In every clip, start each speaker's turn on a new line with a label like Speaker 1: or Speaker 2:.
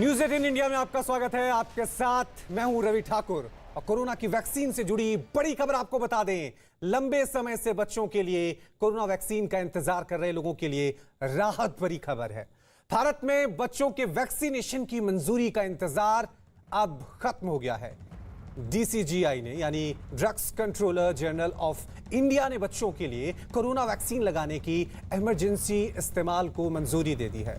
Speaker 1: News 18 India में आपका स्वागत है। आपके साथ मैं हूं रवि ठाकुर और कोरोना की वैक्सीन से जुड़ी बड़ी खबर आपको बता दें। लंबे समय से बच्चों के लिए कोरोना वैक्सीन का इंतजार कर रहे लोगों के लिए राहत भरी खबर है। भारत में बच्चों के वैक्सीनेशन की मंजूरी का इंतजार अब खत्म हो गया है। डीसीजीआई ने यानी drugs controller general of India ने बच्चों के लिए कोरोना वैक्सीन लगाने की इमरजेंसी इस्तेमाल को मंजूरी दे दी है।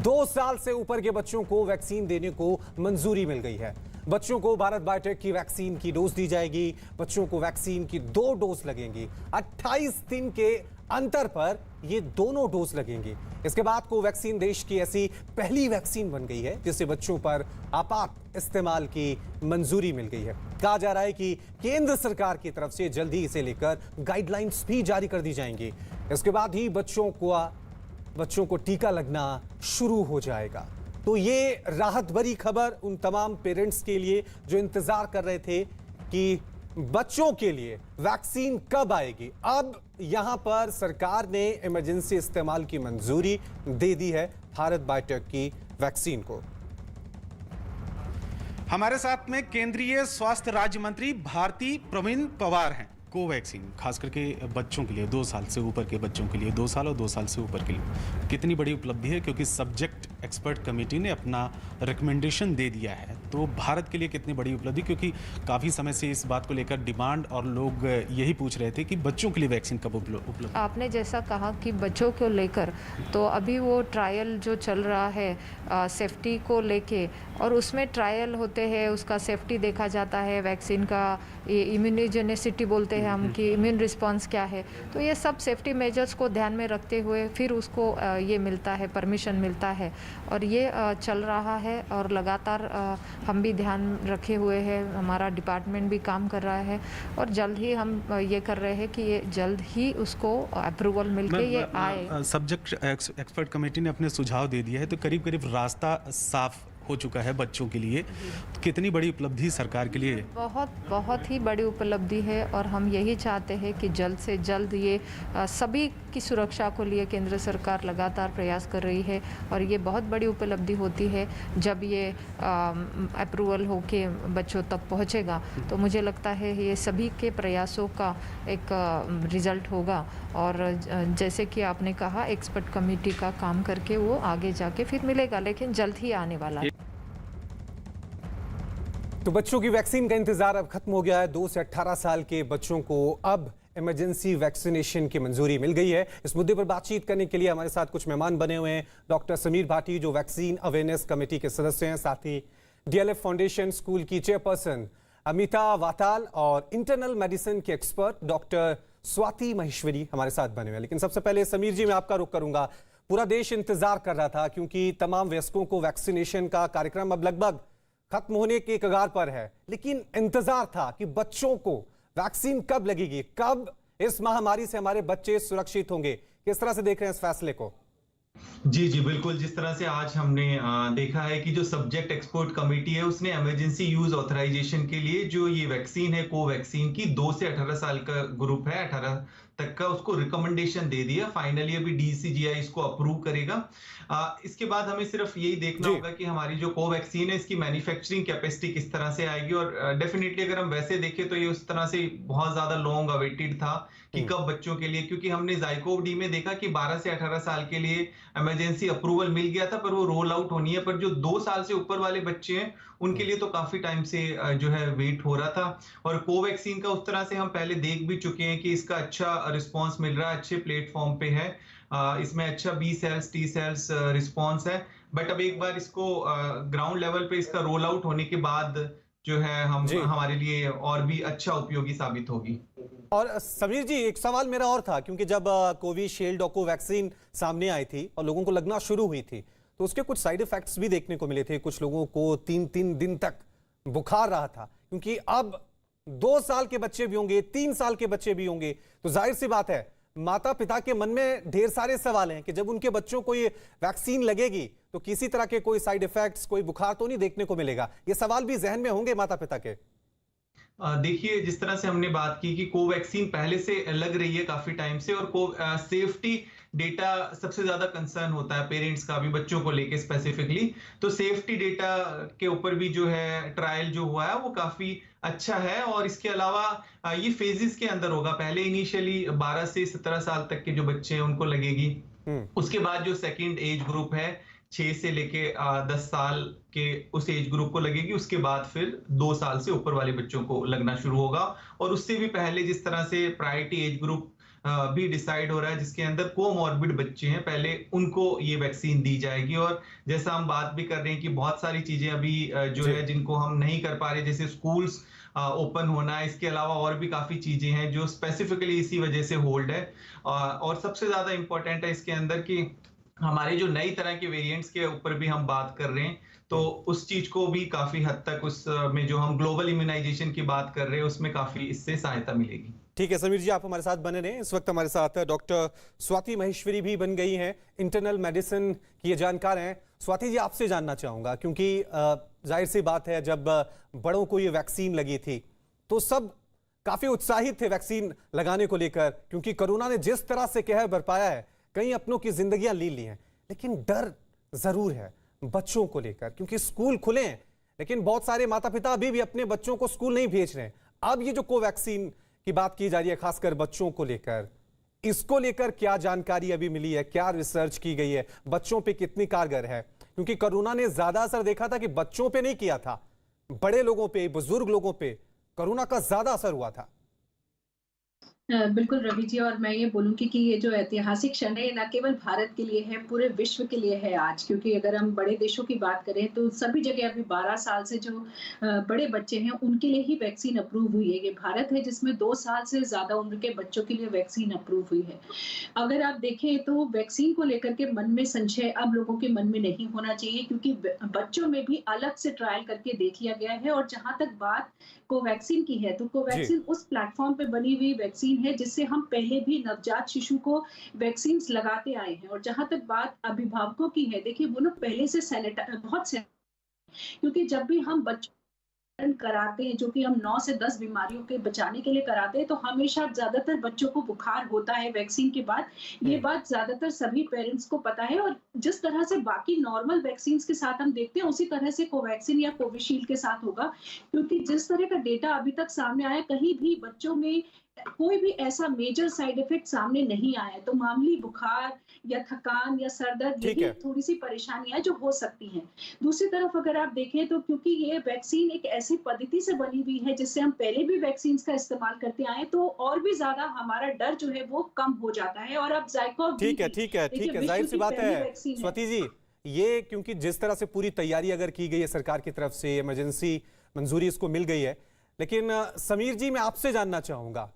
Speaker 1: 2 साल से ऊपर के बच्चों को वैक्सीन देने को मंजूरी मिल गई है। बच्चों को भारत बायोटेक की वैक्सीन की डोज दी जाएगी। बच्चों को वैक्सीन की 2 डोज लगेंगी। 28 दिन के अंतर पर ये दोनों डोज लगेंगी। इसके बाद कोवैक्सीन देश की ऐसी पहली वैक्सीन बन गई है जिससे बच्चों पर आपात इस्तेमाल की मंजूरी मिल गई है। कहा जा रहा है कि केंद्र सरकार की तरफ से जल्द ही इसे लेकर गाइडलाइंस भी जारी कर दी जाएंगी। इसके बाद ही बच्चों को टीका लगना शुरू हो जाएगा। तो ये राहत भरी खबर उन तमाम पेरेंट्स के लिए जो इंतजार कर रहे थे कि बच्चों के लिए वैक्सीन कब आएगी। अब यहां पर सरकार ने इमरजेंसी इस्तेमाल की मंजूरी दे दी है भारत बायोटेक की वैक्सीन को।
Speaker 2: हमारे साथ में केंद्रीय स्वास्थ्य राज्य मंत्री भारती प्रवीण पवार हैं। कोवैक्सीन खास करके बच्चों के लिए 2 साल से ऊपर के बच्चों के लिए 2 साल और 2 साल से ऊपर के लिए कितनी बड़ी उपलब्धि है, क्योंकि सब्जेक्ट एक्सपर्ट कमेटी ने अपना रिकमेंडेशन दे दिया है। तो भारत के लिए कितनी बड़ी उपलब्धि, क्योंकि काफ़ी समय से इस बात को लेकर डिमांड और लोग यही पूछ रहे थे कि बच्चों के लिए वैक्सीन कब उपलब्ध।
Speaker 3: आपने जैसा कहा कि बच्चों को लेकर तो अभी वो ट्रायल जो चल रहा है सेफ्टी को लेके, और उसमें ट्रायल होते हैं, उसका सेफ्टी देखा जाता है, वैक्सीन का इम्यूनोजेनिसिटी बोलते हैं हम कि इम्यून रिस्पांस क्या है। तो ये सब सेफ्टी मेजर्स को ध्यान में रखते हुए फिर उसको ये मिलता है, परमिशन मिलता है, और ये चल रहा है। और लगातार हम भी ध्यान रखे हुए हैं, हमारा डिपार्टमेंट भी काम कर रहा है, और जल्द ही हम ये कर रहे हैं कि ये जल्द ही उसको अप्रूवल मिलके ये आए।
Speaker 2: सब्जेक्ट एक्सपर्ट कमेटी ने अपने सुझाव दे दिया है, तो करीब करीब रास्ता साफ हो चुका है बच्चों के लिए। तो कितनी बड़ी उपलब्धि सरकार के लिए?
Speaker 3: बहुत ही बड़ी उपलब्धि है, और हम यही चाहते हैं कि जल्द से जल्द ये सभी की सुरक्षा को लिए केंद्र सरकार लगातार प्रयास कर रही है। और ये बहुत बड़ी उपलब्धि होती है जब ये अप्रूवल होके बच्चों तक पहुंचेगा। तो मुझे लगता है ये सभी के प्रयासों का एक रिजल्ट होगा। और जैसे कि आपने कहा, एक्सपर्ट कमेटी का काम करके वो आगे जाके फिर मिलेगा, लेकिन जल्द ही आने वाला है।
Speaker 1: तो बच्चों की वैक्सीन का इंतजार अब खत्म हो गया है। 2 से 18 साल के बच्चों को अब इमरजेंसी वैक्सीनेशन की मंजूरी मिल गई है। इस मुद्दे पर बातचीत करने के लिए हमारे साथ कुछ मेहमान बने हुए हैं। डॉक्टर समीर भाटी जो वैक्सीन अवेयरनेस कमेटी के सदस्य हैं, साथ ही डीएलएफ फाउंडेशन स्कूल की चेयरपर्सन अमिता वाताल और इंटरनल मेडिसिन के एक्सपर्ट डॉक्टर स्वाति महेश्वरी हमारे साथ बने हुए हैं। लेकिन सबसे पहले समीर जी, मैं आपका रुख करूंगा। पूरा देश इंतजार कर रहा था क्योंकि तमाम वयस्कों को वैक्सीनेशन का कार्यक्रम अब लगभग खत्म होने के कगार पर है, लेकिन इंतजार था कि बच्चों को वैक्सीन कब लगेगी, कब इस महामारी से हमारे बच्चे सुरक्षित होंगे। किस तरह से देख रहे हैं इस फैसले को?
Speaker 4: जी बिल्कुल। जिस तरह से आज हमने देखा है कि जो सब्जेक्ट एक्सपर्ट कमेटी है उसने इमरजेंसी यूज ऑथराइजेशन के लिए जो ये वैक्सीन है कोवैक्सीन की 2 से 18 साल का ग्रुप है, 18 तक का, उसको रिकमेंडेशन दे दिया। फाइनली अभी डीसीजीआई इसको अप्रूव करेगा। इसके बाद हमें सिर्फ यही देखना होगा कि हमारी जो कोवैक्सीन है इसकी मैन्युफैक्चरिंग कैपेसिटी किस तरह से आएगी। और डेफिनेटली अगर हम वैसे देखें तो ये उस तरह से बहुत ज्यादा लॉन्ग अवेटेड था कि कब बच्चों के लिए, क्योंकि हमने ज़ाइकोव डी में देखा कि 12 से 18 साल के लिए इमरजेंसी अप्रूवल मिल गया था, पर वो रोल आउट होनी है। पर जो 2 साल से ऊपर वाले बच्चे हैं उनके लिए तो काफी टाइम से जो है वेट हो रहा था। और कोवैक्सीन का उस तरह से हम पहले देख भी चुके हैं कि इसका अच्छा रिस्पॉन्स मिल रहा है, अच्छे प्लेटफॉर्म पे है। इसमें अच्छा B sales T sales response है। बट अब एक बार इसको ग्राउंड लेवल पे इसका रोल आउट होने के बाद जो है हमारे लिए और भी अच्छा उपयोगी साबित होगी।
Speaker 1: और समीर जी, एक सवाल मेरा और था, क्योंकि जब कोविशील्ड और कोवैक्सीन सामने आई थी और लोगों को लगना शुरू हुई थी तो उसके कुछ साइड इफेक्ट्स भी देखने को मिले थे। कुछ लोगों को 3 दिन तक बुखार रहा था, क्योंकि अब 2 साल के बच्चे भी होंगे, 3 साल के बच्चे भी होंगे। तो जाहिर सी बात है माता पिता के मन में ढेर सारे सवाल हैं कि जब उनके बच्चों को ये वैक्सीन लगेगी तो किसी तरह के कोई साइड इफेक्ट्स, कोई बुखार तो नहीं देखने को मिलेगा। ये सवाल भी जहन में होंगे माता पिता के।
Speaker 4: देखिए, जिस तरह से हमने बात की कि कोवैक्सीन पहले से लग रही है काफी टाइम से, और सेफ्टी डेटा सबसे ज्यादा कंसर्न होता है पेरेंट्स का भी, बच्चों को लेके स्पेसिफिकली। तो सेफ्टी डेटा के ऊपर भी जो है ट्रायल जो हुआ है वो काफी अच्छा है। और इसके अलावा ये फेजेस के अंदर होगा। पहले इनिशियली 12 से 17 साल तक के जो बच्चे हैं उनको लगेगी। उसके बाद जो सेकंड एज ग्रुप है 6 से लेके 10 साल के उस एज ग्रुप को लगेगी। उसके बाद फिर 2 साल से ऊपर वाले बच्चों को लगना शुरू होगा। और उससे भी पहले जिस तरह से प्रायोरिटी एज ग्रुप भी डिसाइड हो रहा है जिसके अंदर कोमॉर्बिड बच्चे हैं, पहले उनको ये वैक्सीन दी जाएगी। और जैसा हम बात भी कर रहे हैं कि बहुत सारी चीजें अभी जो है जिनको हम नहीं कर पा रहे, जैसे स्कूल्स ओपन होना है, इसके अलावा और भी काफी चीजें हैं जो स्पेसिफिकली इसी वजह से होल्ड है। और सबसे ज्यादा इंपॉर्टेंट है इसके अंदर कि हमारे जो नई तरह के वेरिएंट्स के ऊपर भी हम बात कर रहे हैं, तो उस चीज को भी काफी हद तक उस में जो हम ग्लोबल इम्यूनाइजेशन की बात कर रहे हैं उसमें काफी इससे सहायता मिलेगी।
Speaker 1: ठीक है समीर जी, आप हमारे साथ बने रहे। इस वक्त हमारे साथ डॉक्टर स्वाति महेश्वरी भी बन गई हैं, इंटरनल मेडिसिन की ये जानकार हैं। स्वाति जी, आपसे जानना चाहूंगा क्योंकि जाहिर सी बात है जब बड़ों को ये वैक्सीन लगी थी तो सब काफी उत्साहित थे वैक्सीन लगाने को लेकर, क्योंकि कोरोना ने जिस तरह से कहर बरपाया है, कई अपनों की जिंदगियां ले ली हैं। लेकिन डर जरूर है बच्चों को लेकर, क्योंकि स्कूल खुले हैं लेकिन बहुत सारे माता पिता अभी भी अपने बच्चों को स्कूल नहीं भेज रहे हैं। अब ये जो कोवैक्सीन की बात की जा रही है खासकर बच्चों को लेकर, इसको लेकर क्या जानकारी अभी मिली है, क्या रिसर्च की गई है, बच्चों पे कितनी कारगर है? क्योंकि कोरोना ने ज्यादा असर देखा था कि बच्चों पे नहीं किया था, बड़े लोगों पे, बुजुर्ग लोगों पे कोरोना का ज्यादा असर हुआ था।
Speaker 5: बिल्कुल रवि जी, और मैं ये बोलूँगी कि ये जो ऐतिहासिक क्षण है न केवल भारत के लिए है, पूरे विश्व के लिए है आज। क्योंकि अगर हम बड़े देशों की बात करें तो सभी जगह अभी 12 साल से जो बड़े बच्चे हैं उनके लिए ही वैक्सीन अप्रूव हुई है। ये भारत है जिसमें 2 साल से ज़्यादा उम्र के बच्चों के लिए वैक्सीन अप्रूव हुई है। अगर आप देखें तो वैक्सीन को लेकर के मन में संशय अब लोगों के मन में नहीं होना चाहिए, क्योंकि बच्चों में भी अलग से ट्रायल करके देख लिया गया है। और जहाँ तक बात कोवैक्सीन की है तो कोवैक्सीन उस प्लेटफॉर्म पे बनी हुई वैक्सीन है जिससे हम पहले भी नवजात शिशु को वैक्सीन लगाते आए हैं। और जहां तक बात अभिभावकों की है, देखिए वो लोग पहले से क्योंकि जब भी हम बच्चों कराते हैं, जो कि हम 9 से 10 बीमारियों के बचाने के लिए कराते हैं, तो हमेशा ज्यादातर बच्चों को बुखार होता है वैक्सीन के बाद। ये बात ज्यादातर सभी पेरेंट्स को पता है। और जिस तरह से बाकी नॉर्मल वैक्सीन के साथ हम देखते हैं उसी तरह से कोवैक्सीन या कोविशील्ड के साथ होगा। क्योंकि जिस तरह का डेटा अभी तक सामने आया, कहीं भी बच्चों में कोई भी ऐसा मेजर साइड इफेक्ट सामने नहीं आया। तो मामूली बुखार या थकान या सर दर्द, ये थोड़ी सी परेशानियां जो हो सकती हैं। दूसरी तरफ अगर आप देखें तो क्योंकि ये वैक्सीन एक ऐसी पद्धति से बनी हुई है जिससे हम पहले भी वैक्सीन का इस्तेमाल करते आए, तो और भी ज्यादा हमारा डर जो है वो कम हो जाता है। और अब ज़ाइकोव
Speaker 1: ठीक है जाहिर सी बात है स्वाति जी, ये क्योंकि जिस तरह से पूरी तैयारी अगर की गई है सरकार की तरफ से, इमरजेंसी मंजूरी इसको मिल गई है। लेकिन समीर जी, मैं आपसे जानना चाहूंगा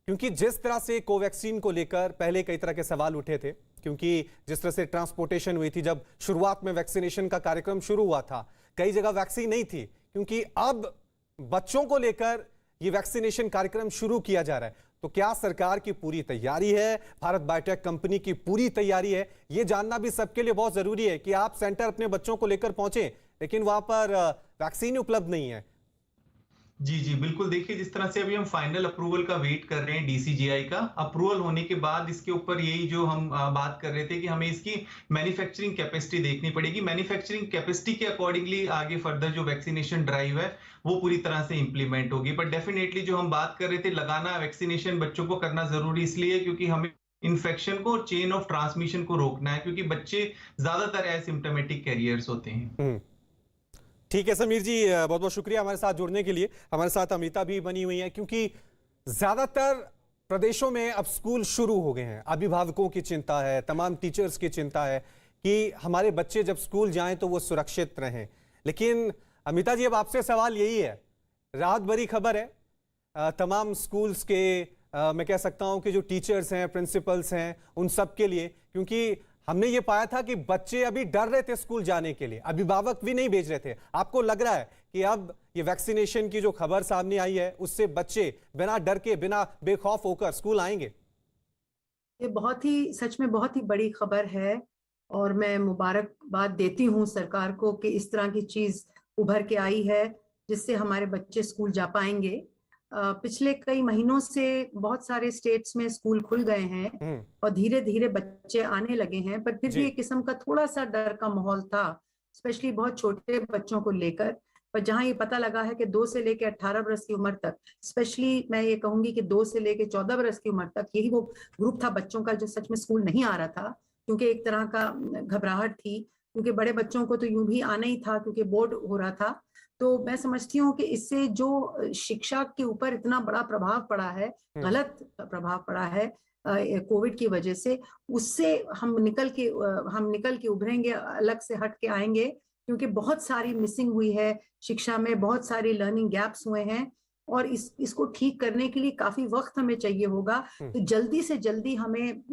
Speaker 1: क्योंकि जिस तरह से कोवैक्सीन को लेकर पहले कई तरह के सवाल उठे थे, क्योंकि जिस तरह से ट्रांसपोर्टेशन हुई थी जब शुरुआत में वैक्सीनेशन का कार्यक्रम शुरू हुआ था, कई जगह वैक्सीन नहीं थी, क्योंकि अब बच्चों को लेकर यह वैक्सीनेशन कार्यक्रम शुरू किया जा रहा है। तो क्या सरकार की पूरी तैयारी है, भारत बायोटेक कंपनी की पूरी तैयारी है? यह जानना भी सबके लिए बहुत जरूरी है कि आप सेंटर अपने बच्चों को लेकर पहुंचे लेकिन वहां पर वैक्सीन उपलब्ध नहीं है।
Speaker 4: जी बिल्कुल। देखिए, जिस तरह से अभी हम फाइनल अप्रूवल का वेट कर रहे हैं डीसीजीआई का, अप्रूवल होने के बाद इसके ऊपर यही जो हम बात कर रहे थे कि हमें इसकी मैन्युफैक्चरिंग कैपेसिटी देखनी पड़ेगी। मैन्युफैक्चरिंग कैपेसिटी के अकॉर्डिंगली आगे फर्दर जो वैक्सीनेशन ड्राइव है वो पूरी तरह से इंप्लीमेंट होगी। बट डेफिनेटली जो हम बात कर रहे थे, लगाना वैक्सीनेशन बच्चों को करना जरूरी इसलिए क्योंकि हमें इन्फेक्शन को और चेन ऑफ ट्रांसमिशन को रोकना है, क्योंकि बच्चे ज्यादातर एसिम्प्टोमेटिक कैरियर्स होते हैं।
Speaker 1: ठीक है समीर जी, बहुत बहुत शुक्रिया हमारे साथ जुड़ने के लिए। हमारे साथ अमिता भी बनी हुई है, क्योंकि ज्यादातर प्रदेशों में अब स्कूल शुरू हो गए हैं। अभिभावकों की चिंता है, तमाम टीचर्स की चिंता है कि हमारे बच्चे जब स्कूल जाएं तो वो सुरक्षित रहें। लेकिन अमिता जी, अब आपसे सवाल यही है, राहत भरी खबर है तमाम स्कूल्स के, मैं कह सकता हूं कि जो टीचर्स हैं, प्रिंसिपल्स हैं, उन सब के लिए, क्योंकि हमने ये पाया था कि बच्चे अभी डर रहे थे स्कूल जाने के लिए, अभिभावक भी नहीं भेज रहे थे। आपको लग रहा है कि अब ये वैक्सीनेशन की जो खबर सामने आई है उससे बच्चे बिना डर के, बिना बेखौफ होकर स्कूल आएंगे?
Speaker 6: ये बहुत ही, सच में बहुत ही बड़ी खबर है और मैं मुबारकबाद देती हूँ सरकार को कि इस तरह की चीज उभर के आई है जिससे हमारे बच्चे स्कूल जा पाएंगे। पिछले कई महीनों से बहुत सारे स्टेट्स में स्कूल खुल गए हैं और धीरे धीरे बच्चे आने लगे हैं, पर फिर भी एक किस्म का थोड़ा सा डर का माहौल था, स्पेशली बहुत छोटे बच्चों को लेकर। पर जहां ये पता लगा है कि 2 से लेकर 18 बरस की उम्र तक, स्पेशली मैं ये कहूंगी कि 2 से लेकर 14 बरस की उम्र तक यही वो ग्रुप था बच्चों का जो सच में स्कूल नहीं आ रहा था, क्योंकि एक तरह का घबराहट थी, क्योंकि बड़े बच्चों को तो यूं भी आना ही था क्योंकि बोर्ड हो रहा था। तो मैं समझती हूँ कि इससे जो शिक्षा के ऊपर इतना बड़ा प्रभाव पड़ा है, गलत प्रभाव पड़ा है कोविड की वजह से, उससे हम निकल के उभरेंगे, अलग से हट के आएंगे, क्योंकि बहुत सारी मिसिंग हुई है शिक्षा में, बहुत सारी लर्निंग गैप्स हुए हैं और इसको ठीक करने के लिए काफी वक्त हमें चाहिए होगा। तो जल्दी से जल्दी हमें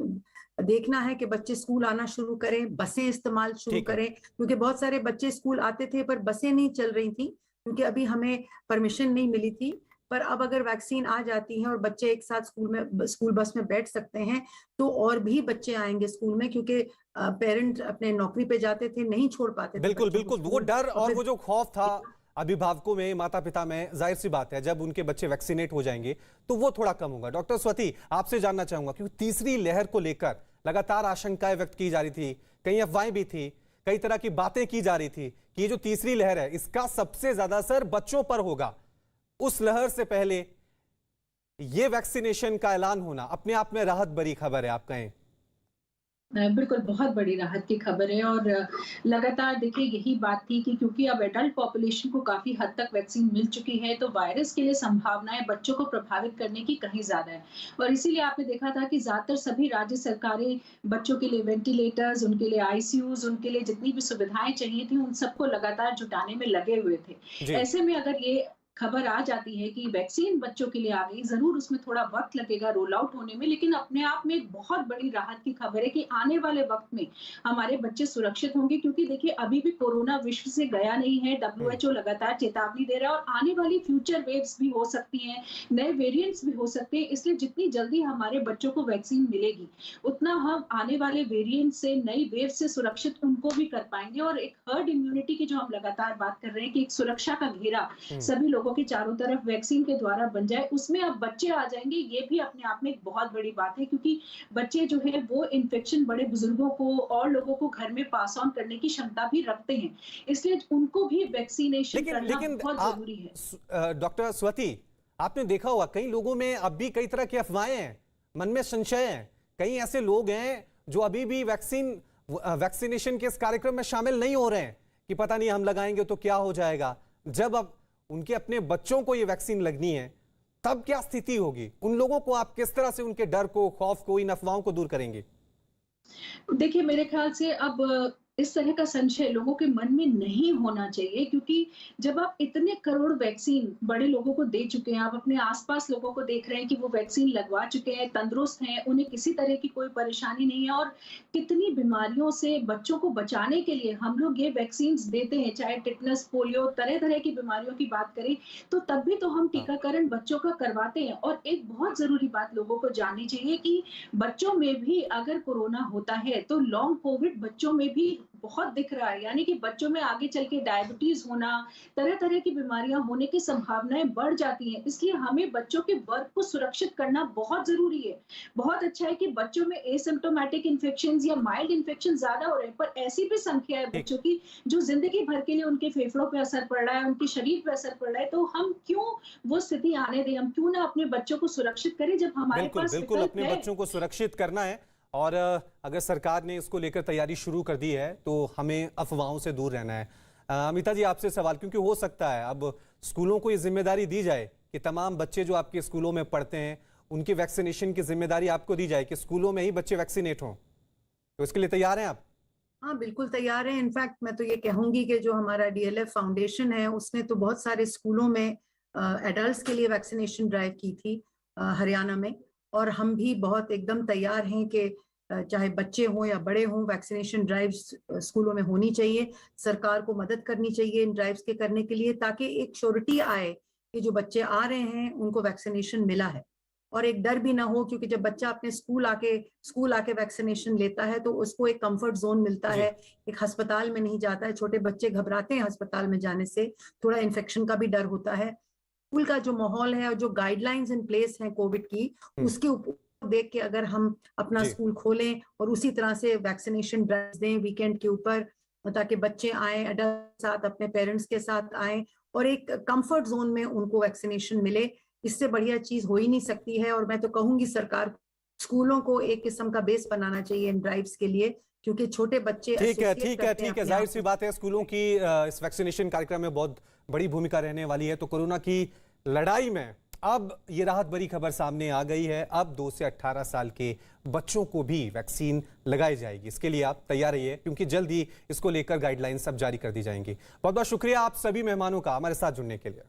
Speaker 6: देखना है कि बच्चे स्कूल आना शुरू करें, बसें इस्तेमाल शुरू करें, क्योंकि बहुत सारे बच्चे स्कूल आते थे पर बसें नहीं चल रही थी क्योंकि अभी हमें परमिशन नहीं मिली थी। पर अब अगर वैक्सीन आ जाती है और बच्चे एक साथ स्कूल बस में बैठ सकते हैं तो और भी बच्चे आएंगे स्कूल में, क्योंकि पेरेंट अपने नौकरी पे जाते थे, नहीं छोड़ पाते थे।
Speaker 1: बिल्कुल बिल्कुल, वो डर और वो जो खौफ था अभिभावकों में, माता पिता में, जाहिर सी बात है जब उनके बच्चे वैक्सीनेट हो जाएंगे तो वो थोड़ा कम होगा। डॉक्टर स्वाति, आपसे जानना चाहूंगा क्योंकि तीसरी लहर को लेकर लगातार आशंकाएं व्यक्त की जा रही थी, कई अफवाहें भी थी, कई तरह की बातें की जा रही थी कि ये जो तीसरी लहर है इसका सबसे ज्यादा असर बच्चों पर होगा। उस लहर से पहले ये वैक्सीनेशन का ऐलान होना अपने आप में राहत भरी खबर है, आप कहें?
Speaker 5: बिल्कुल, बहुत बड़ी राहत की खबर है और लगातार देखिए यही बात थी कि क्योंकि अब एडल्ट पॉपुलेशन को काफ़ी हद तक वैक्सीन मिल चुकी है, तो वायरस के लिए संभावनाएं बच्चों को प्रभावित करने की कहीं ज़्यादा है। और इसीलिए आपने देखा था कि ज़्यादातर सभी राज्य सरकारें बच्चों के लिए वेंटिलेटर्स, उनके लिए आईसीयूज़, उनके लिए जितनी भी सुविधाएं चाहिए थी, उन सबको लगातार जुटाने में लगे हुए थे। ऐसे में अगर ये खबर आ जाती है कि वैक्सीन बच्चों के लिए आ गई, ज़रूर उसमें थोड़ा वक़्त लगेगा रोल आउट होने में, लेकिन अपने आप में एक बहुत बड़ी राहत की खबर है कि आने वाले वक़्त में हमारे बच्चे सुरक्षित होंगे, क्योंकि देखिए अभी भी कोरोना विश्व से गया नहीं है। WHO लगातार चेतावनी दे रहा है और आने वाली फ्यूचर वेव्स भी हो सकती हैं, नए वेरिएंट्स भी हो सकते हैं। इसलिए जितनी जल्दी हमारे बच्चों को वैक्सीन मिलेगी, उतना हम आने वाले वेरिएंट से, नई वेव से सुरक्षित उनको भी कर पाएँगे। और एक हर्ड इम्यूनिटी की जो हम लगातार बात कर रहे हैं कि एक सुरक्षा का घेरा सभी लोगों के चारों तरफ वैक्सीन के द्वारा बन जाए, उसमें अब बच्चे आ जाएंगे, ये भी अपने आप में एक बहुत बड़ी बात है, क्योंकि बच्चे जो है वो इन्फेक्शन बड़े बुजुर्गों को और लोगों को घर में पास ऑन करने की क्षमता भी रखते हैं, इसलिए उनको भी वैक्सीनेशन करना बहुत जरूरी है।
Speaker 1: डॉक्टर स्वाति, आपने देखा होगा कई लोगों में अब भी कई तरह की अफवाहें हैं, मन में संशय है, कई ऐसे लोग हैं जो अभी भी वैक्सीनेशन के इस कार्यक्रम में शामिल नहीं हो रहे हैं कि पता नहीं हम लगाएंगे तो क्या हो जाएगा। जब अब उनके अपने बच्चों को ये वैक्सीन लगनी है तब क्या स्थिति होगी? उन लोगों को आप किस तरह से उनके डर को, खौफ को, इन अफवाहों को दूर करेंगे?
Speaker 5: देखिए मेरे ख्याल से अब इस तरह का संशय लोगों के मन में नहीं होना चाहिए, क्योंकि जब आप इतने करोड़ वैक्सीन बड़े लोगों को दे चुके हैं, आप अपने आसपास लोगों को देख रहे हैं कि वो वैक्सीन लगवा चुके हैं, तंदुरुस्त हैं, उन्हें किसी तरह की कोई परेशानी नहीं है, और कितनी बीमारियों से बच्चों को बचाने के लिए हम लोग ये वैक्सीन देते हैं, चाहे टिटनस, पोलियो, तरह तरह की बीमारियों की बात करें, तो तब भी तो हम टीकाकरण बच्चों का करवाते हैं। और एक बहुत जरूरी बात लोगों को जाननी चाहिए कि बच्चों में भी अगर कोरोना होता है तो लॉन्ग कोविड बच्चों में भी बहुत दिख रहा है, यानी कि बच्चों में आगे चल के डायबिटीज होना, तरह तरह की बीमारियां होने की संभावनाएं बढ़ जाती हैं। इसलिए हमें बच्चों के वर्ग को सुरक्षित करना बहुत जरूरी है। बहुत अच्छा है कि बच्चों में एसिम्प्टोमेटिक इन्फेक्शंस या माइल्ड इन्फेक्शन ज्यादा हो रहे हैं, पर ऐसी भी संख्या है बच्चों की जो जिंदगी भर के लिए उनके फेफड़ों पे असर पड़ रहा है, उनके शरीर पे असर पड़ रहा है। तो हम क्यों वो स्थिति आने दें? हम क्यों ना अपने बच्चों को सुरक्षित करें जब हमारे पास
Speaker 1: बिल्कुल अपने बच्चों को सुरक्षित करना है। और अगर सरकार ने इसको लेकर तैयारी शुरू कर दी है तो हमें अफवाहों से दूर रहना है। अमिता जी, आपसे सवाल, क्योंकि हो सकता है अब स्कूलों को ये जिम्मेदारी दी जाए कि तमाम बच्चे जो आपके स्कूलों में पढ़ते हैं उनकी वैक्सीनेशन की जिम्मेदारी आपको दी जाए कि स्कूलों में ही बच्चे वैक्सीनेट हों, तो इसके लिए तैयार हैं आप?
Speaker 6: हाँ, बिल्कुल तैयार है। इनफैक्ट मैं तो ये कहूंगी कि जो हमारा DLF फाउंडेशन है उसने तो बहुत सारे स्कूलों में एडल्ट्स के लिए वैक्सीनेशन ड्राइव की थी हरियाणा में, और हम भी बहुत एकदम तैयार हैं कि चाहे बच्चे हों या बड़े हों, वैक्सीनेशन ड्राइव्स स्कूलों में होनी चाहिए। सरकार को मदद करनी चाहिए इन ड्राइव्स के करने के लिए, ताकि एक श्योरिटी आए कि जो बच्चे आ रहे हैं उनको वैक्सीनेशन मिला है, और एक डर भी ना हो, क्योंकि जब बच्चा अपने स्कूल आके वैक्सीनेशन लेता है तो उसको एक कंफर्ट जोन मिलता है, एक अस्पताल में नहीं जाता है। छोटे बच्चे घबराते हैं अस्पताल में जाने से, थोड़ा इन्फेक्शन का भी डर होता है। स्कूल का जो माहौल है और जो गाइडलाइंस इन प्लेस है कोविड की, उसके ऊपर देख के अगर हम अपना स्कूल खोलें और उसी तरह से वैक्सीनेशन ड्राइव दें वीकेंड के ऊपर, ताकि बच्चे आए एडल्ट साथ अपने पेरेंट्स के साथ आए और एक कंफर्ट जोन में उनको वैक्सीनेशन मिले, इससे बढ़िया चीज हो ही नहीं सकती है। और मैं तो कहूंगी सरकार स्कूलों को एक किस्म का बेस बनाना चाहिए इन ड्राइव्स के लिए, क्योंकि छोटे बच्चे
Speaker 1: ठीक है, जाहिर सी बात है स्कूलों की इस वैक्सीनेशन कार्यक्रम में बहुत बड़ी भूमिका रहने वाली है। तो कोरोना की लड़ाई में अब ये राहत भरी खबर सामने आ गई है, अब 2 से 18 साल के बच्चों को भी वैक्सीन लगाई जाएगी। इसके लिए आप तैयार रहिए, क्योंकि जल्द ही इसको लेकर गाइडलाइंस सब जारी कर दी जाएंगी। बहुत बहुत शुक्रिया आप सभी मेहमानों का हमारे साथ जुड़ने के लिए।